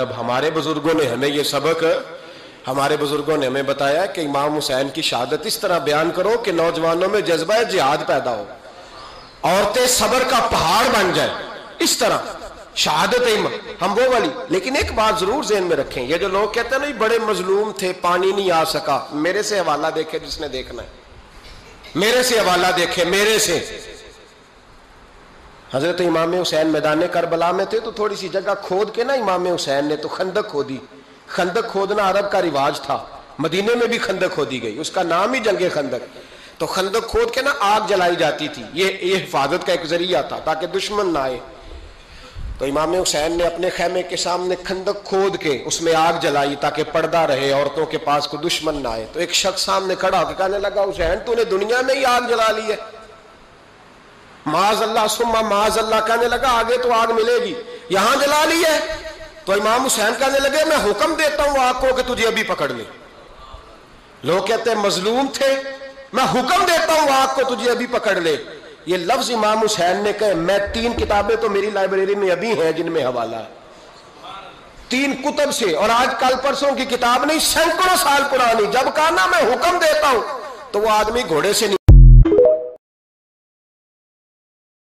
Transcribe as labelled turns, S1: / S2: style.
S1: اب ہمارے بزرگوں نے ہمیں یہ سبق ہمارے بزرگوں نے ہمیں بتایا کہ امام حسین کی شہادت اس طرح بیان کرو کہ نوجوانوں میں جذبہ جہاد پیدا ہو، عورتیں صبر کا پہاڑ بن جائے، اس طرح شہادت ہم وہ والی۔ لیکن ایک بات ضرور ذہن میں رکھیں، یہ جو لوگ کہتے ہیں نا بڑے مظلوم تھے پانی نہیں آ سکا، میرے سے حوالہ دیکھے جس نے دیکھنا ہے، میرے سے حوالہ دیکھے، میرے سے۔ حضرت امام حسین میدان کربلا میں تھے تو تھوڑی سی جگہ کھود کے نا امام حسین نے تو خندق کھودی۔ خندق کھودنا عرب کا رواج تھا، مدینے میں بھی خندق کھودی گئی، اس کا نام ہی جنگ خندق۔ تو خندق کھود کے نا آگ جلائی جاتی تھی، یہ حفاظت کا ایک ذریعہ تھا تاکہ دشمن نہ آئے۔ تو امام حسین نے اپنے خیمے کے سامنے خندق کھود کے اس میں آگ جلائی تاکہ پردہ رہے، عورتوں کے پاس کوئی دشمن نہ آئے۔ تو ایک شخص سامنے کھڑا ہو کے کہنے لگا، حسین تو نے دنیا میں ہی آگ جلا لی ہے۔ معاذ اللہ ثم معاذ اللہ، کہنے لگا آگے تو آگ ملے گی، یہاں جلا لی ہے۔ تو امام حسین کہنے لگے میں حکم دیتا ہوں آگ کو کہ تجھے ابھی پکڑ لے۔ لوگ کہتے ہیں مظلوم تھے، میں حکم دیتا ہوں آگ کو تجھے ابھی پکڑ لے۔ یہ لفظ امام حسین نے کہے، میں 3 کتابیں تو میری لائبریری میں ابھی ہیں جن میں حوالہ ہے، 3 کتب سے، اور آج کل پرسوں کی کتاب نہیں، سینکڑوں سال پرانی۔ جب کہا نا میں حکم دیتا ہوں تو وہ آدمی گھوڑے سے